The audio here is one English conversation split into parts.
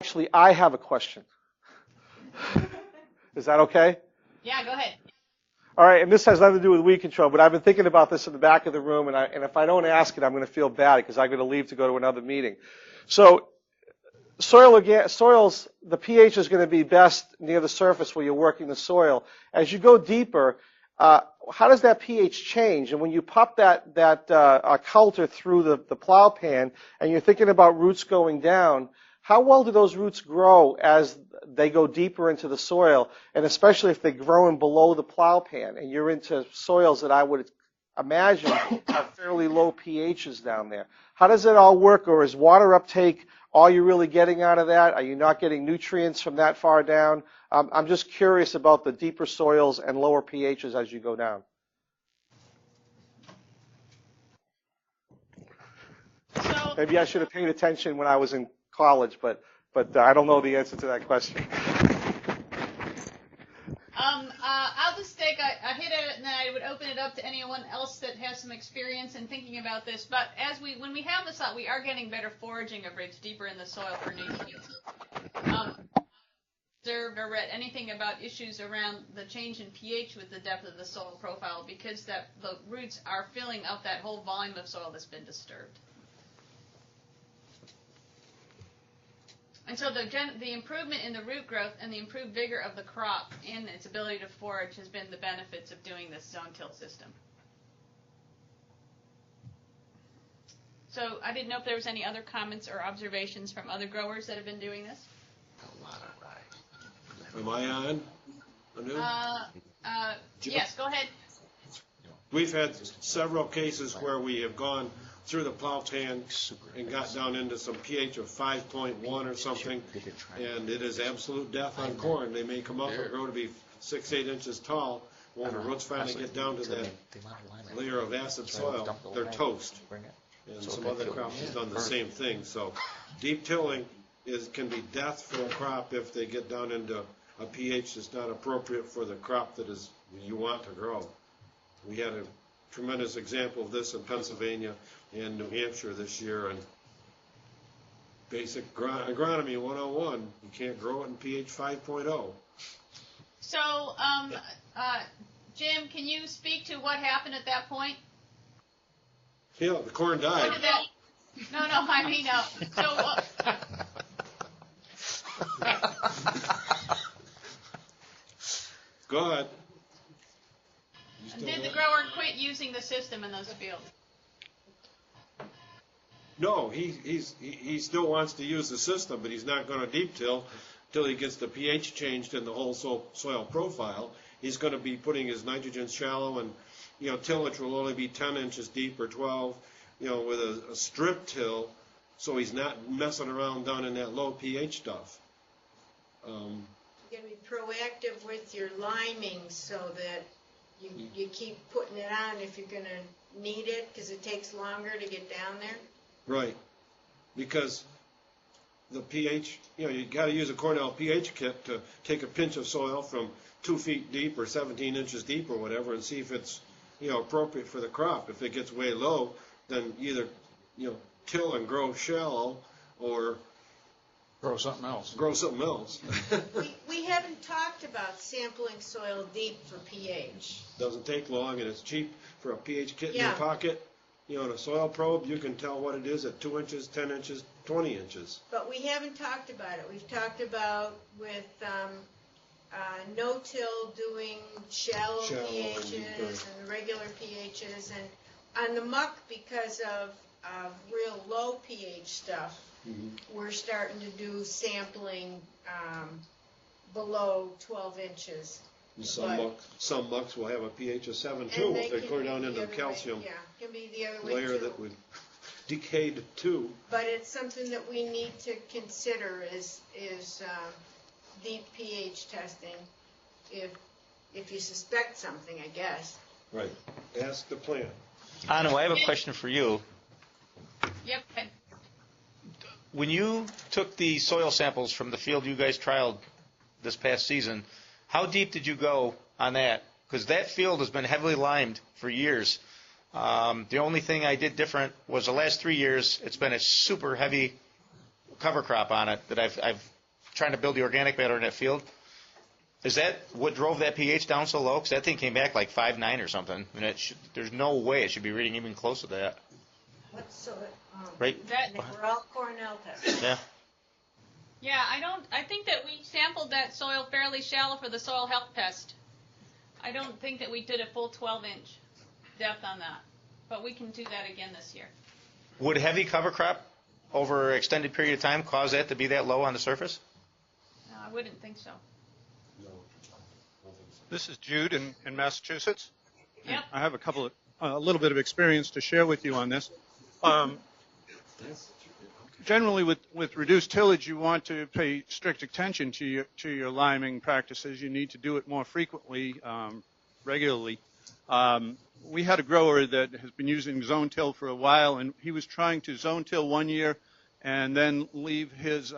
Actually, I have a question. Is that okay? Yeah, go ahead. All right, and this has nothing to do with weed control, but I've been thinking about this in the back of the room, and if I don't ask it, I'm going to feel bad because I'm going to leave to go to another meeting. So soils, the pH is going to be best near the surface where you're working the soil. As you go deeper, how does that pH change? And when you pop that coulter through the plow pan and you're thinking about roots going down, how well do those roots grow as they go deeper into the soil, and especially if they're growing below the plow pan and you're into soils that I would imagine have fairly low pHs down there? How does it all work, or is water uptake all you're really getting out of that? Are you not getting nutrients from that far down? I'm just curious about the deeper soils and lower pHs as you go down. So, maybe I should have paid attention when I was in college, but I don't know the answer to that question. I'll just take a hit at it, and then I would open it up to anyone else that has some experience in thinking about this. But when we have this thought, we are getting better foraging of roots deeper in the soil for nutrients. Observed or read anything about issues around the change in pH with the depth of the soil profile, because the roots are filling up that whole volume of soil that's been disturbed. And so the improvement in the root growth and the improved vigor of the crop and its ability to forage has been the benefits of doing this zone till system. So I didn't know if there was any other comments or observations from other growers that have been doing this. Am I on? Yes, go ahead. We've had several cases where we have gone through the plow pan and got down into some pH of 5.1 or something, and it is absolute death on corn. They may come up and grow to be 6-8 inches tall. When the roots finally get down to that layer of acid soil, they're toast. And some other crops have done the same thing. So deep tilling can be death for a crop if they get down into a pH that's not appropriate for the crop that you want to grow. We had a tremendous example of this in Pennsylvania and New Hampshire this year, and basic agronomy 101, you can't grow it in pH 5.0. So, Jim, can you speak to what happened at that point? Yeah, the corn died. No, I mean, Go ahead. Did the grower quit using the system in those fields? No, he still wants to use the system, but he's not going to deep till until he gets the pH changed in the whole soil profile. He's going to be putting his nitrogen shallow, and tillage will only be 10 inches deep or 12, with a strip till, so he's not messing around down in that low pH stuff. You're going to be proactive with your liming so that you keep putting it on if you're going to need it, because it takes longer to get down there. Right, because the pH, you got to use a Cornell pH kit to take a pinch of soil from 2 feet deep or 17 inches deep or whatever, and see if it's appropriate for the crop. If it gets way low, then either till and grow shallow or grow something else. We haven't talked about sampling soil deep for pH. Doesn't take long, and it's cheap for a pH kit in your pocket. In a soil probe, you can tell what it is at 2 inches, 10 inches, 20 inches. But we haven't talked about it. We've talked about with no-till doing shallow pHs and regular pHs, and on the muck, because of real low pH stuff, we're starting to do sampling below 12 inches. Some mucks will have a pH of 7 too if they clear down into the calcium can be the other way layer too. that would decayed too. But it's something that we need to consider is deep pH testing if you suspect something, I guess. Right. Ask the plant. Anu, I have a question for you. Yep. When you took the soil samples from the field you guys trialed this past season, how deep did you go on that? Because that field has been heavily limed for years. The only thing I did different was the last 3 years, it's been a super heavy cover crop on it that I've trying to build the organic matter in that field. Is that what drove that pH down so low? Because that thing came back like 5.9 or something, and there's no way it should be reading even close to that. Right? We're all Cornell tests. Yeah. Yeah, I think that we sampled that soil fairly shallow for the soil health test. I don't think that we did a full 12-inch depth on that, but we can do that again this year. Would heavy cover crop over an extended period of time cause that to be that low on the surface? No, I wouldn't think so. This is Jude in Massachusetts. Yep. I have a little bit of experience to share with you on this. Generally, with reduced tillage, you want to pay strict attention to your liming practices. You need to do it more frequently, regularly. We had a grower that has been using zone till for a while, and he was trying to zone till 1 year and then leave his,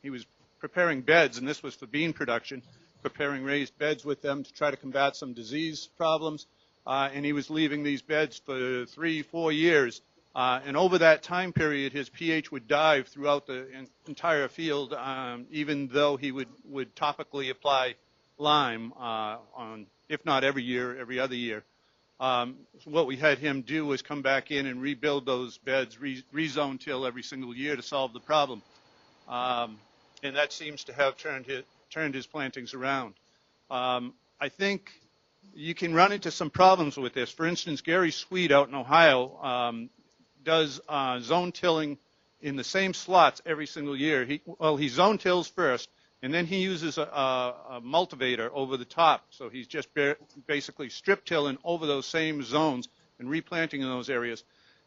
he was preparing beds, and this was for bean production, preparing raised beds with them to try to combat some disease problems, and he was leaving these beds for 3-4 years. And over that time period, his pH would dive throughout the entire field, even though he would topically apply lime on, if not every year, every other year. So what we had him do was come back in and rebuild those beds, rezone till every single year to solve the problem. And that seems to have turned his plantings around. I think you can run into some problems with this. For instance, Gary Sweet out in Ohio does zone tilling in the same slots every single year. He zone tills first, and then he uses a multivator over the top. So he's just basically strip tilling over those same zones and replanting in those areas.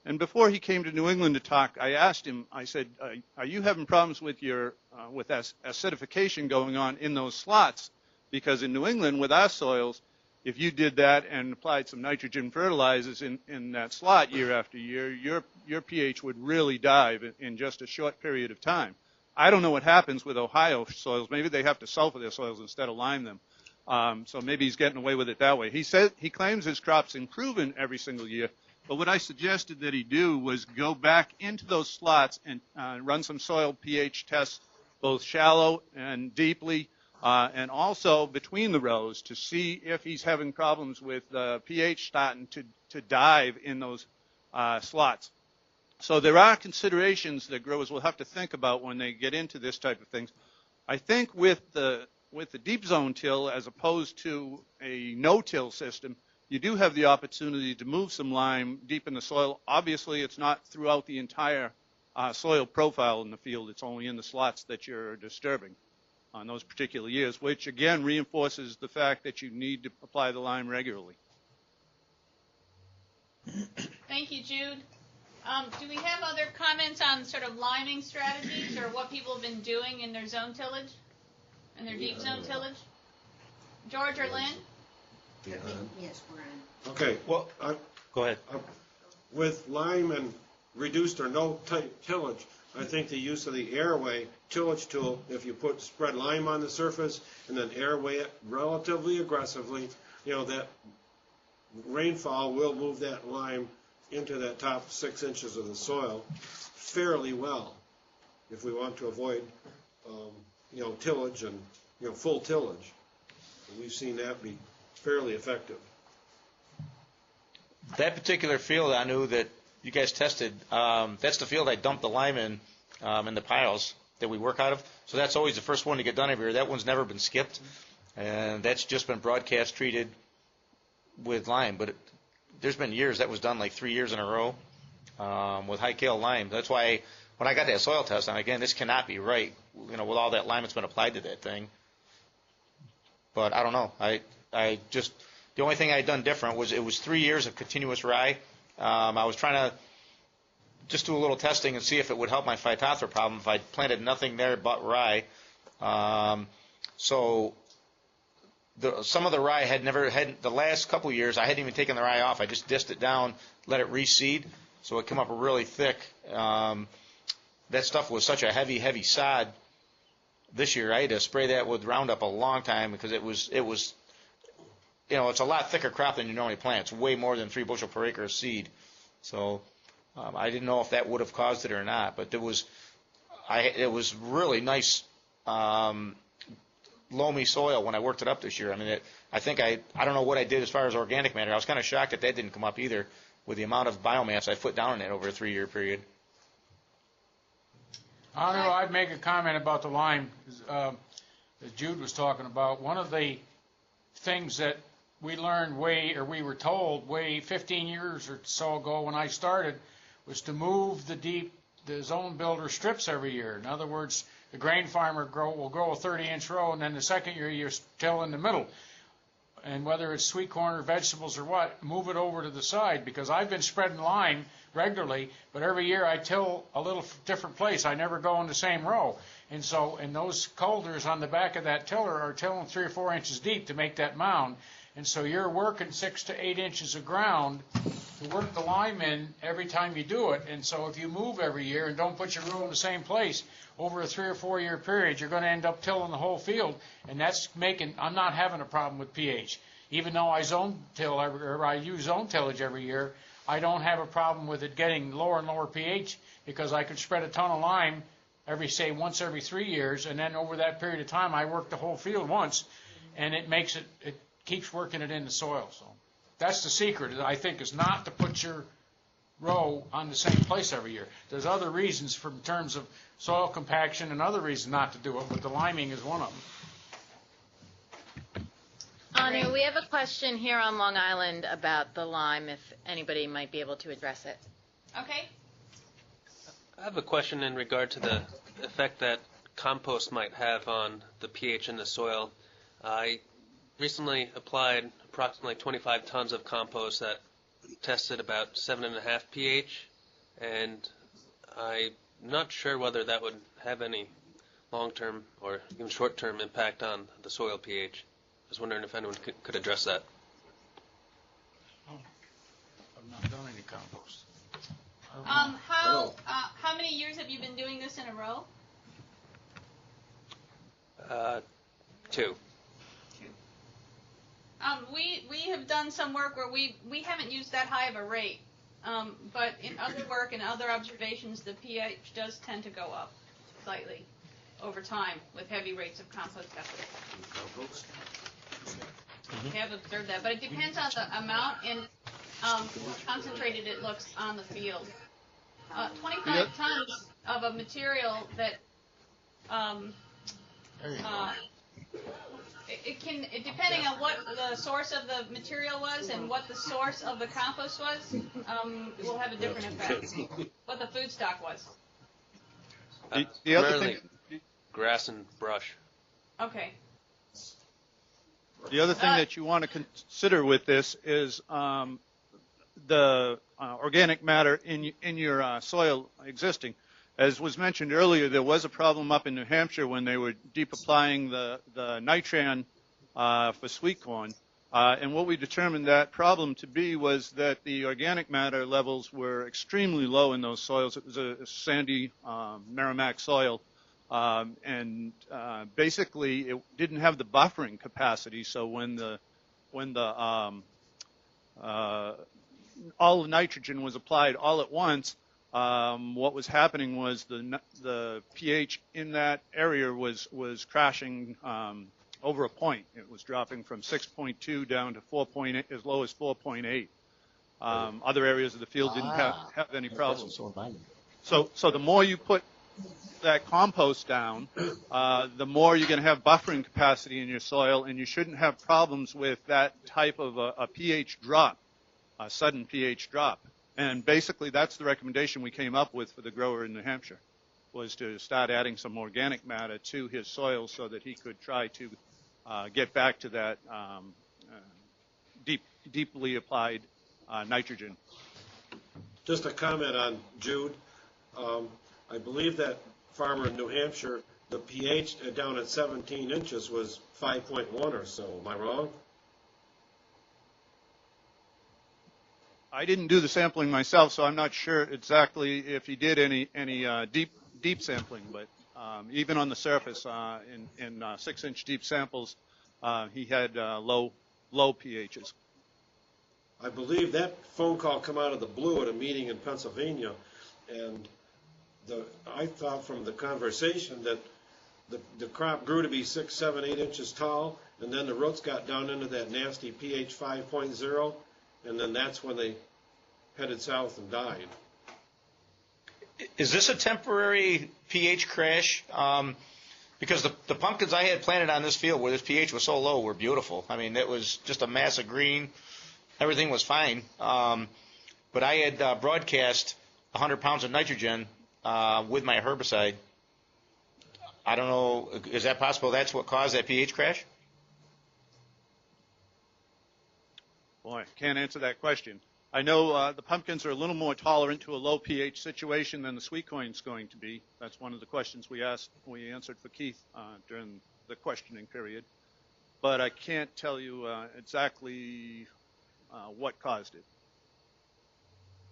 And before he came to New England to talk, I asked him, I said, are you having problems with your with acidification going on in those slots? Because in New England, with our soils, if you did that and applied some nitrogen fertilizers in that slot year after year, your pH would really dive in just a short period of time. I don't know what happens with Ohio soils. Maybe they have to sulfur their soils instead of lime them. So maybe he's getting away with it that way. He claims his crop's improving every single year. But what I suggested that he do was go back into those slots and run some soil pH tests, both shallow and deeply, and also between the rows to see if he's having problems with pH starting to dive in those slots. So there are considerations that growers will have to think about when they get into this type of things. I think with the deep zone till as opposed to a no-till system, you do have the opportunity to move some lime deep in the soil. Obviously, it's not throughout the entire soil profile in the field. It's only in the slots that you're disturbing on those particular years, which again reinforces the fact that you need to apply the lime regularly. Thank you, Jude. Do we have other comments on sort of liming strategies or what people have been doing in their zone tillage, in their deep zone tillage? George or Lynn? Yes, we're on. Okay, Well, go ahead. with lime and reduced or no tillage, I think the use of the airway tillage tool, if you spread lime on the surface and then airway it relatively aggressively, that rainfall will move that lime into that top 6 inches of the soil fairly well if we want to avoid, tillage and, full tillage. We've seen that be fairly effective. That particular field I knew that you guys tested, that's the field I dumped the lime in the piles that we work out of. So that's always the first one to get done every year. That one's never been skipped, and that's just been broadcast treated with lime. But there's been years that was done like 3 years in a row with high kale lime. That's why when I got that soil test, I'm again, this cannot be right, with all that lime that's been applied to that thing. But I don't know. I just, the only thing I had done different was it was 3 years of continuous rye. I was trying to just do a little testing and see if it would help my Phytophthora problem if I planted nothing there but rye. So some of the rye had the last couple of years, I hadn't even taken the rye off. I just dissed it down, let it reseed, so it came up really thick. That stuff was such a heavy sod. This year I had to spray that with Roundup a long time because it was it's a lot thicker crop than you normally plant. It's way more than 3 bushel per acre of seed. So I didn't know if that would have caused it or not, but it was really nice loamy soil when I worked it up this year. I mean, I don't know what I did as far as organic matter. I was kind of shocked that didn't come up either with the amount of biomass I put down in it over a 3-year period. I don't know, I'd make a comment about the lime, as Jude was talking about. One of the things that we learned we were told 15 years or so ago when I started, was to move the zone builder strips every year. In other words, the grain farmer will grow a 30-inch row, and then the second year you're till in the middle. And whether it's sweet corn or vegetables or what, move it over to the side, because I've been spreading lime regularly, but every year I till a little different place. I never go in the same row. And so, and those coulters on the back of that tiller are tilling 3 or 4 inches deep to make that mound. And so you're working 6 to 8 inches of ground to work the lime in every time you do it. And so if you move every year and don't put your row in the same place, over a 3 or 4 year period, you're going to end up tilling the whole field. And that's I'm not having a problem with pH. Even though I use zone tillage every year, I don't have a problem with it getting lower and lower pH, because I could spread a ton of lime once every 3 years, and then over that period of time I work the whole field once, and it keeps working it in the soil. So that's the secret, I think, is not to put your row on the same place every year. There's other reasons in terms of soil compaction and other reasons not to do it, but the liming is one of them. Anu, we have a question here on Long Island about the lime, if anybody might be able to address it. Okay. I have a question in regard to the effect that compost might have on the pH in the soil. I recently applied approximately 25 tons of compost that tested about 7.5 pH, and I'm not sure whether that would have any long-term or even short-term impact on the soil pH. I was wondering if anyone could address that. I've not done any compost. How many years have you been doing this in a row? 2. We have done some work where we haven't used that high of a rate, but in other work and other observations, the pH does tend to go up slightly over time with heavy rates of compost application. We have observed that, but it depends on the amount and how concentrated it looks on the field. 25 tons of a material that depending on what the source of the material was and what the source of the compost was, it will have a different effect. What the food stock was. The other thing, grass and brush. Okay. the other thing that you want to consider with this is the organic matter in your soil existing. As was mentioned earlier, there was a problem up in New Hampshire when they were deep applying the nitran for sweet corn. And what we determined that problem to be was that the organic matter levels were extremely low in those soils. It was a sandy Merrimack soil. And basically it didn't have the buffering capacity. So when all the nitrogen was applied all at once, what was happening was the pH in that area was crashing over a point. It was dropping from 6.2 down to 4.8, as low as 4.8. Other areas of the field didn't have any problems. So the more you put that compost down, the more you're going to have buffering capacity in your soil, and you shouldn't have problems with that type of a pH drop, a sudden pH drop. And basically that's the recommendation we came up with for the grower in New Hampshire, was to start adding some organic matter to his soil so that he could try to get back to that deeply applied nitrogen. Just a comment on Jude. I believe that farmer in New Hampshire, the pH down at 17 inches was 5.1 or so. Am I wrong? I didn't do the sampling myself, so I'm not sure exactly if he did any deep sampling. But even on the surface, in 6-inch deep samples, he had low pHs. I believe that phone call come out of the blue at a meeting in Pennsylvania, and I thought from the conversation that the crop grew to be 6, 7, 8 inches tall, and then the roots got down into that nasty pH 5.0, and then that's when they headed south and died. Is this a temporary pH crash? Because the pumpkins I had planted on this field where this pH was so low were beautiful. I mean, it was just a mass of green. Everything was fine. But I had broadcast 100 pounds of nitrogen with my herbicide. I don't know, is that possible that's what caused that pH crash? Boy, can't answer that question. I know the pumpkins are a little more tolerant to a low pH situation than the sweet corn's going to be. That's one of the questions we answered for Keith during the questioning period. But I can't tell you exactly what caused it.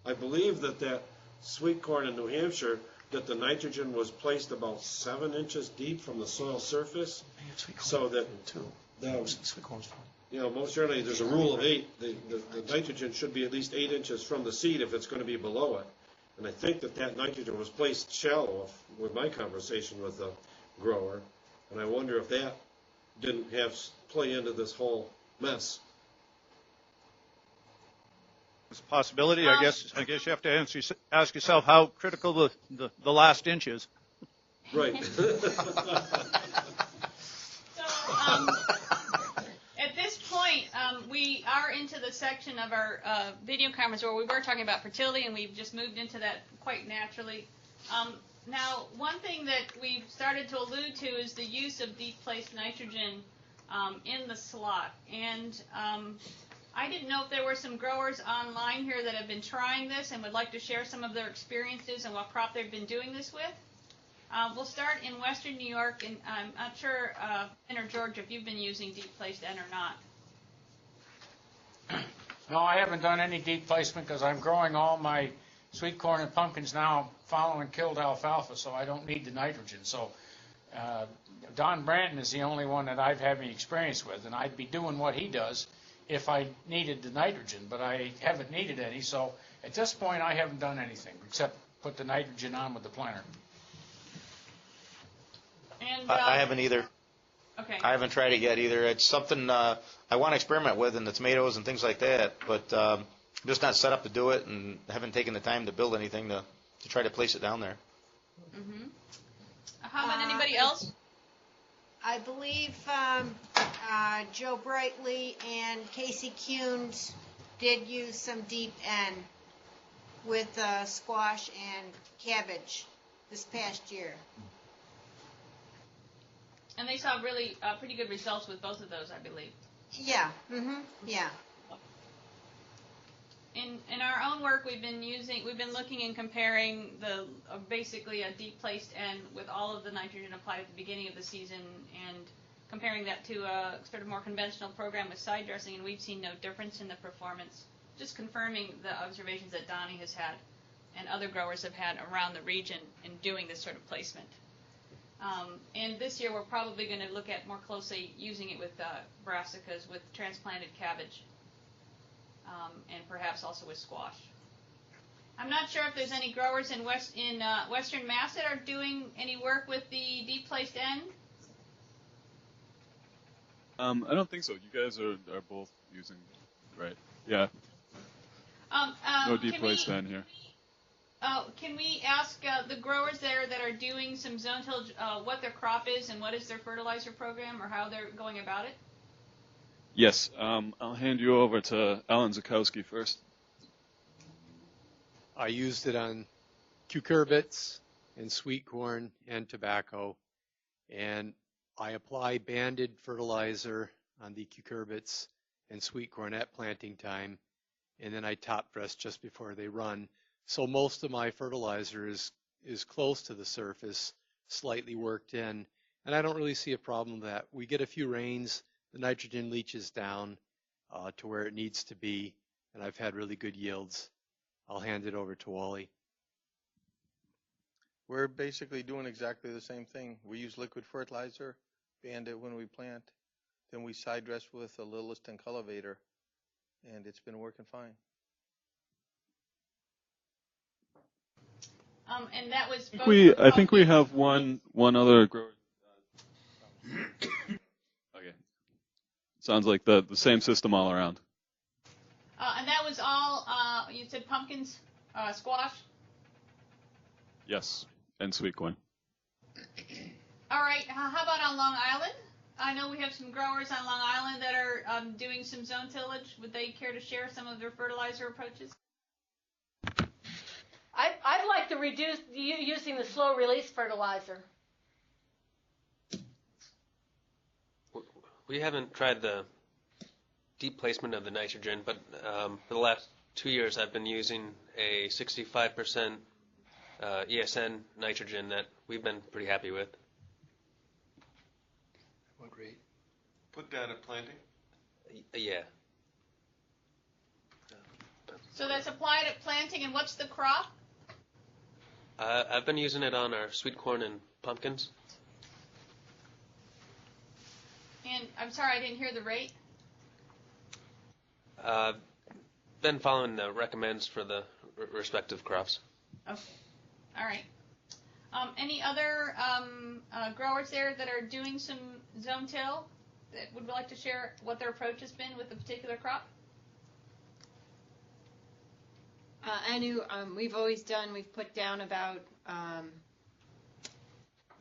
I believe that sweet corn in New Hampshire, that the nitrogen was placed about 7 inches deep from the soil surface, so that most generally there's a rule of 8. The nitrogen should be at least 8 inches from the seed if it's going to be below it. And I think that nitrogen was placed shallow with my conversation with the grower, and I wonder if that didn't play into this whole mess. It's a possibility. I guess you have to ask yourself how critical the last inch is. Right. At this point, we are into the section of our video conference where we were talking about fertility, and we've just moved into that quite naturally. Now, one thing that we've started to allude to is the use of deep placed nitrogen in the slot. And I didn't know if there were some growers online here that have been trying this and would like to share some of their experiences and what crop they've been doing this with. We'll start in western New York, and I'm not sure, Ben or George, if you've been using deep placed N or not. No, I haven't done any deep placement because I'm growing all my sweet corn and pumpkins now following killed alfalfa, so I don't need the nitrogen. So Don Branton is the only one that I've had any experience with, and I'd be doing what he does if I needed the nitrogen, but I haven't needed any, so at this point I haven't done anything except put the nitrogen on with the planter. And, I haven't either. Okay. I haven't tried it yet either. It's something I want to experiment with in the tomatoes and things like that, but I'm just not set up to do it and haven't taken the time to build anything to try to place it down there. Mm-hmm. How about anybody else? I believe Joe Brightly and Casey Kuhns did use some deep N with squash and cabbage this past year. And they saw really pretty good results with both of those, I believe. Yeah. Yeah. In our own work, we've been looking and comparing basically a deep placed N with all of the nitrogen applied at the beginning of the season, and comparing that to a sort of more conventional program with side dressing, and we've seen no difference in the performance. Just confirming the observations that Donnie has had and other growers have had around the region in doing this sort of placement. And this year, we're probably going to look at more closely using it with brassicas, with transplanted cabbage. And perhaps also with squash. I'm not sure if there's any growers in Western Mass that are doing any work with the deep placed N. I don't think so. You guys are both using, right? Yeah. No deep placed N here. Can we ask the growers there that are doing some zone tillage what their crop is and what is their fertilizer program or how they're going about it? Yes, I'll hand you over to Alan Zukowski first. I used it on cucurbits and sweet corn and tobacco, and I apply banded fertilizer on the cucurbits and sweet corn at planting time, and then I top dress just before they run. So most of my fertilizer is close to the surface, slightly worked in, and I don't really see a problem with that. We get a few rains, the nitrogen leaches down to where it needs to be, and I've had really good yields. I'll hand it over to Wally. We're basically doing exactly the same thing. We use liquid fertilizer, band it when we plant, then we side dress with a Lilliston cultivator, and it's been working fine. And that was both I think we have one other grower. Okay. Sounds like the same system all around. And that was all, you said pumpkins, squash? Yes, and sweet corn. All right, how about on Long Island? I know we have some growers on Long Island that are doing some zone tillage. Would they care to share some of their fertilizer approaches? I'd like to reduce using the slow release fertilizer. We haven't tried the deep placement of the nitrogen, but for the last 2 years I've been using a 65% ESN nitrogen that we've been pretty happy with. What rate? Put down at planting? Yeah. So that's applied at planting, and what's the crop? I've been using it on our sweet corn and pumpkins. And I'm sorry, I didn't hear the rate. Been following the recommends for the respective crops. Okay. All right. Any other growers there that are doing some zone till that would like to share what their approach has been with a particular crop? I knew we've put down about, I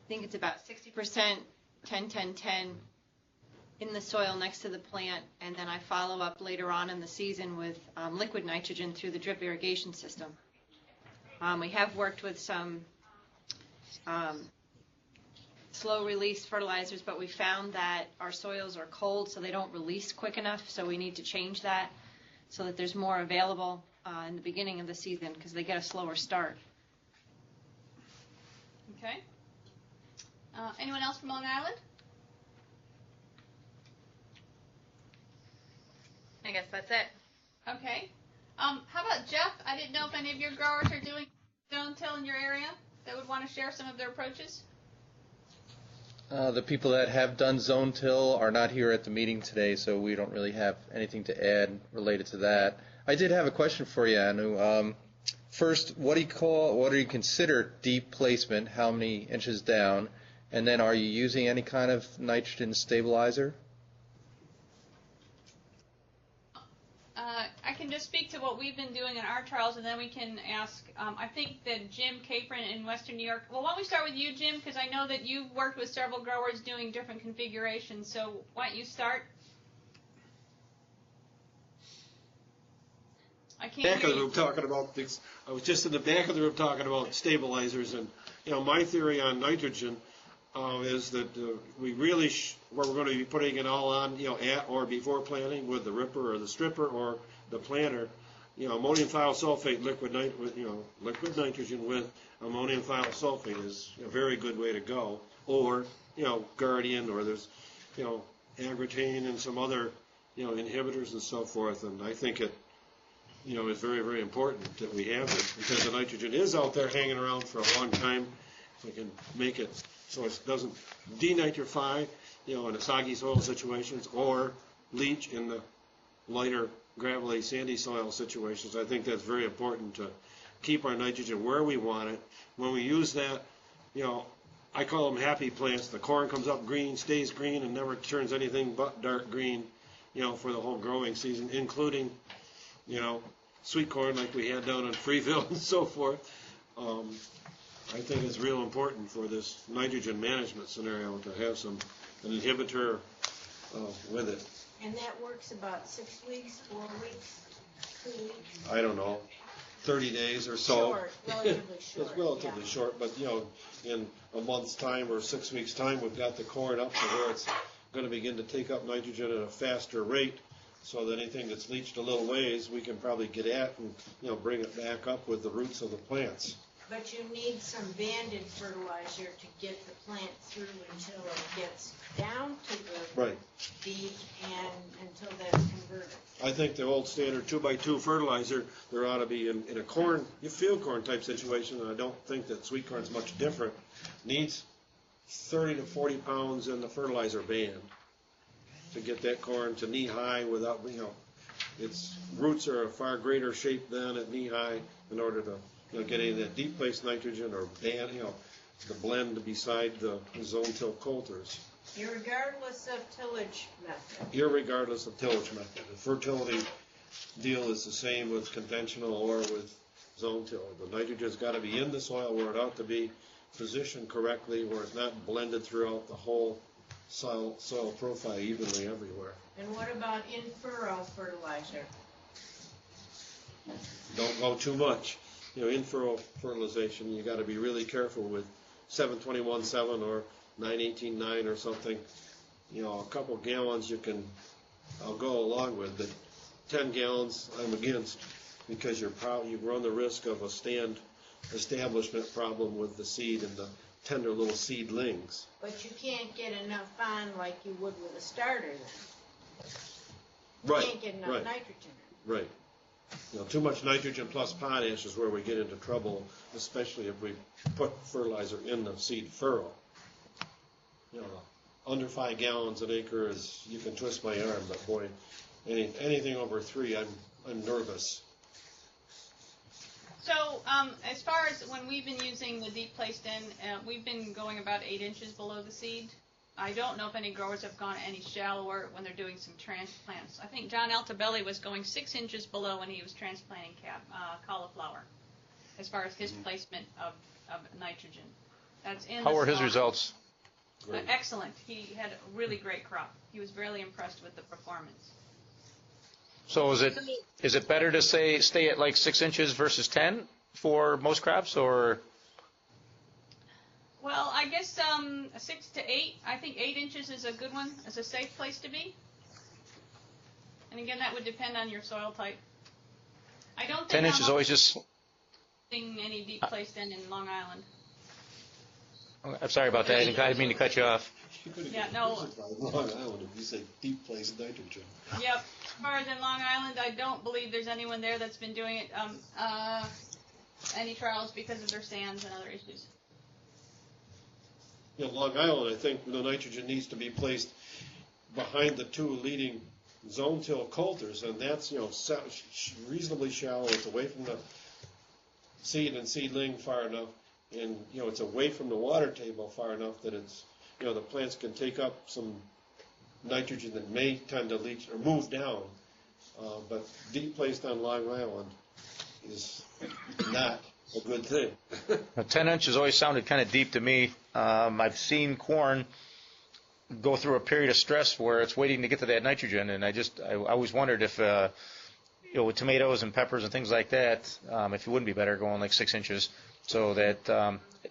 think it's about 60%, 10-10-10 in the soil next to the plant, and then I follow up later on in the season with liquid nitrogen through the drip irrigation system. We have worked with some slow release fertilizers, but we found that our soils are cold, so they don't release quick enough, so we need to change that so that there's more available in the beginning of the season because they get a slower start. Okay. Anyone else from Long Island? I guess that's it. Okay. How about Jeff? I didn't know if any of your growers are doing zone till in your area that would want to share some of their approaches. The people that have done zone till are not here at the meeting today, so we don't really have anything to add related to that. I did have a question for you, Anu. First, what do you consider deep placement? How many inches down? And then, are you using any kind of nitrogen stabilizer? I can just speak to what we've been doing in our trials, and then we can ask. I think that Jim Capron in Western New York. Well, why don't we start with you, Jim, because I know that you've worked with several growers doing different configurations. So why don't you start? I can't Back hear of the you. room talking about things. I was just in the back of the room talking about stabilizers, and my theory on nitrogen is that we really where we're going to be putting it all on, at or before planting with the ripper or the stripper or the planter. Ammonium thiosulfate liquid nitrogen with ammonium thiosulfate is a very good way to go. Or Guardian, or there's Agritane and some other inhibitors and so forth. And I think it is very, very important that we have it because the nitrogen is out there hanging around for a long time. If we can make it so it doesn't denitrify, in the soggy soil situations or leach in the lighter, gravelly, sandy soil situations. I think that's very important to keep our nitrogen where we want it. When we use that, I call them happy plants. The corn comes up green, stays green, and never turns anything but dark green, for the whole growing season, including, sweet corn like we had down in Freeville and so forth. I think it's real important for this nitrogen management scenario to have an inhibitor with it. And that works about 6 weeks, 4 weeks, 2 weeks? I don't know, 30 days or so. Short, relatively short. It's relatively short, but in a month's time or 6 weeks' time, we've got the corn up to where it's going to begin to take up nitrogen at a faster rate, so that anything that's leached a little ways, we can probably get at and bring it back up with the roots of the plants. But you need some banded fertilizer to get the plant through until it gets down to the deep and until that's converted. I think the old standard 2x2 fertilizer, there ought to be in a field corn type situation, and I don't think that sweet corn's much different, needs 30 to 40 pounds in the fertilizer band to get that corn to knee high without, its roots are a far greater shape than at knee high in order to getting that deep place nitrogen or the blend beside the zone till coulters. Irregardless of tillage method. Irregardless of tillage method. The fertility deal is the same with conventional or with zone till. The nitrogen's got to be in the soil where it ought to be, positioned correctly, where it's not blended throughout the whole soil profile evenly everywhere. And what about in-furrow fertilizer? Don't go too much. In-furrow fertilization, you got to be really careful with 721-7 or 918-9 or something. A couple gallons I'll go along with, but 10 gallons I'm against, because you run the risk of a stand establishment problem with the seed and the tender little seedlings. But you can't get enough on like you would with a starter then. Right. You can't get enough nitrogen in. Right. Too much nitrogen plus potash is where we get into trouble, especially if we put fertilizer in the seed furrow. Under 5 gallons an acre is, you can twist my arm, but boy, anything over 3, I'm nervous. So as far as when we've been using the deep placed in, we've been going about 8 inches below the seed. I don't know if any growers have gone any shallower when they're doing some transplants. I think John Altabelli was going 6 inches below when he was transplanting cauliflower, as far as his placement of nitrogen. That's in. How were his results? Excellent. He had a really great crop. He was really impressed with the performance. So is it better to stay at like 6 inches versus 10 for most crops, or? Well, I guess 6 to 8. I think 8 inches is a good one, as a safe place to be. And again, that would depend on your soil type. I don't think 10 inches always just. Any deep placed in Long Island. I'm sorry about that. I didn't mean to cut you off. Yeah, no. Long Island, if you say deep place nitrogen. Yep. As far as in Long Island, I don't believe there's anyone there that's been doing it. Any trials because of their sands and other issues. Long Island, I think the nitrogen needs to be placed behind the 2 leading zone till coulters, and that's reasonably shallow. It's away from the seed and seedling far enough, and it's away from the water table far enough that it's the plants can take up some nitrogen that may tend to leach or move down, but deep placed on Long Island is not a good thing. 10 inches always sounded kind of deep to me. I've seen corn go through a period of stress where it's waiting to get to that nitrogen, and I always wondered if with tomatoes and peppers and things like that, if it wouldn't be better going like 6 inches so that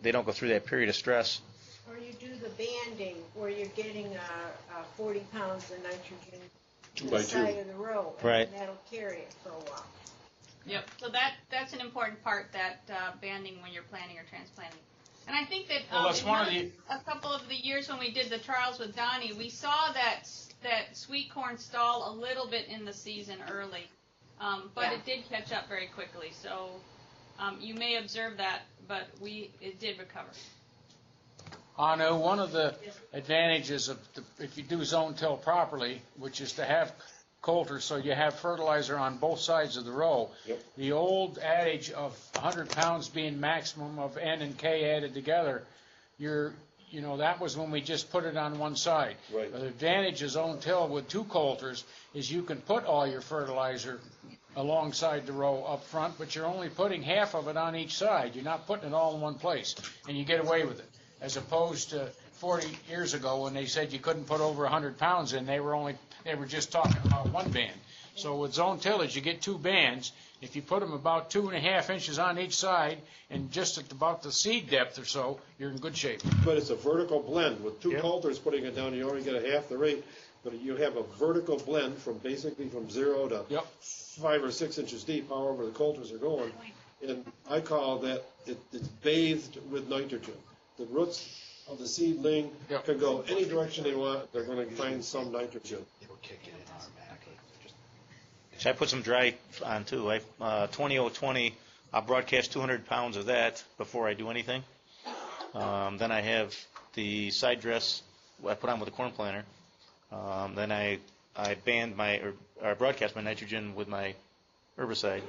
they don't go through that period of stress. Or you do the banding where you're getting 40 pounds of nitrogen to the side of the row, right. And that'll carry it for a while. Yep. So that's an important part, that banding when you're planting or transplanting. And I think that that's a couple of the years when we did the trials with Donnie, we saw that sweet corn stall a little bit in the season early, but it did catch up very quickly. So you may observe that, but it did recover. Anu, one of the advantages of if you do zone till properly, which is to have coulters so you have fertilizer on both sides of the row. Yep. The old adage of 100 pounds being maximum of N and K added together, that was when we just put it on one side. Right. The advantage of zone till with 2 coulters is you can put all your fertilizer alongside the row up front, but you're only putting half of it on each side. You're not putting it all in one place, and you get away with it. As opposed to 40 years ago when they said you couldn't put over 100 pounds in, they were just talking about one band. So with zone tillage, you get 2 bands. If you put them about 2.5 inches on each side and just at about the seed depth or so, you're in good shape. But it's a vertical blend. With 2 coulters putting it down, you only get a half the rate. But you have a vertical blend from 0 to 5 or 6 inches deep, however the coulters are going. And I call that it's bathed with nitrogen. The roots of the seedling can go any direction they want. They're going to find some nitrogen. So I put some dry on too. 20-0-20, I'll broadcast 200 pounds of that before I do anything. Then I have the side dress I put on with the corn planter. Then I band or broadcast my nitrogen with my herbicide.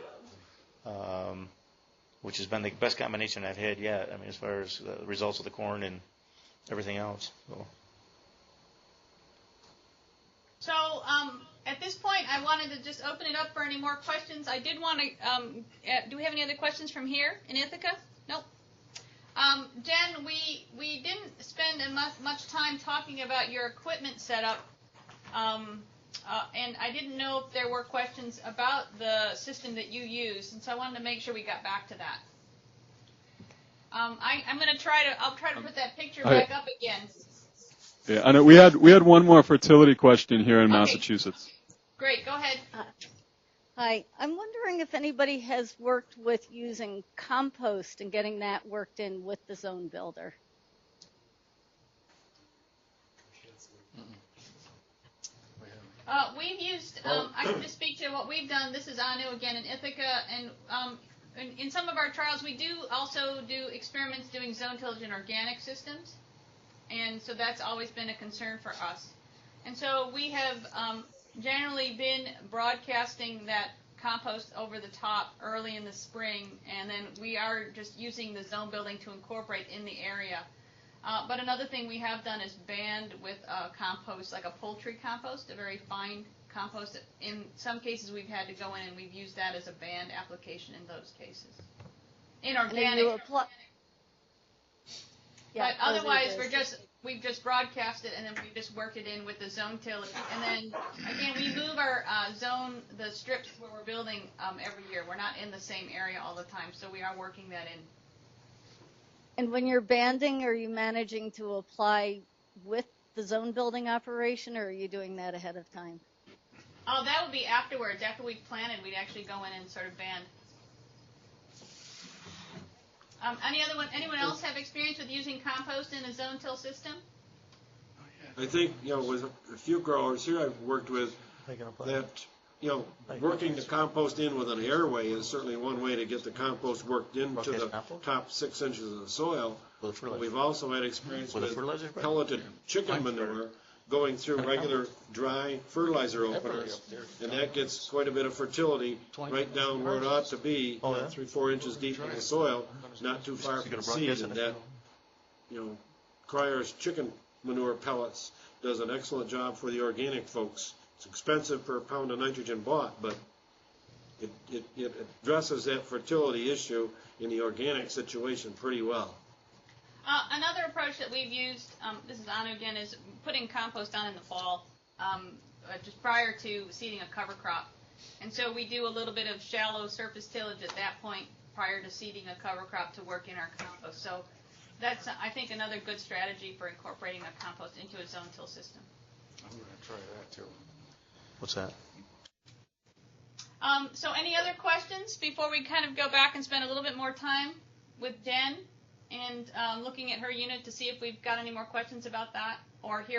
which has been the best combination I've had yet. I mean, as far as the results of the corn and everything else. So at this point, I wanted to just open it up for any more questions. I did want to. Do we have any other questions from here in Ithaca? Nope. Jen, we didn't spend much time talking about your equipment setup, and I didn't know if there were questions about the system that you use, and so I wanted to make sure we got back to that. I'm going to I'll try to put that picture back up again. Yeah, I know we had one more fertility question here in Massachusetts. Great, go ahead. Hi, I'm wondering if anybody has worked with using compost and getting that worked in with the zone builder. We've used, I can just speak to what we've done. This is Anu again in Ithaca, and in some of our trials we do also do experiments doing zone tillage in organic systems, and so that's always been a concern for us. And so we have generally been broadcasting that compost over the top early in the spring, and then we are just using the zone building to incorporate in the area. But another thing we have done is band with compost, like a poultry compost, a very fine compost. In some cases we've had to go in and we've used that as a band application in those cases. In organic. But otherwise we've just broadcast it and then we just worked it in with the zone tillage. And then again we move our the strips where we're building every year. We're not in the same area all the time, so we are working that in. And when you're banding, are you managing to apply with the zone building operation, or are you doing that ahead of time? Oh, that would be afterwards. After we've planted, we'd actually go in and sort of band. Anyone else have experience with using compost in a zone till system? I think, with a few growers here I've worked with, that, working the compost in with an airway is certainly one way to get the compost worked into the top 6 inches of the soil. We've also had experience with pelleted chicken manure going through regular dry fertilizer openers, and that gets quite a bit of fertility right down where it ought to be, 3-4 inches deep in the soil, not too far from the seed, and that, Cryer's chicken manure pellets does an excellent job for the organic folks. It's expensive per pound of nitrogen bought, but it addresses that fertility issue in the organic situation pretty well. Another approach that we've used, this is Anu again, is putting compost on in the fall, just prior to seeding a cover crop. And so we do a little bit of shallow surface tillage at that point prior to seeding a cover crop to work in our compost. So that's, I think, another good strategy for incorporating a compost into a zone till system. I'm going to try that too. What's that? So any other questions before we kind of go back and spend a little bit more time with Jen and looking at her unit to see if we've got any more questions about that or hear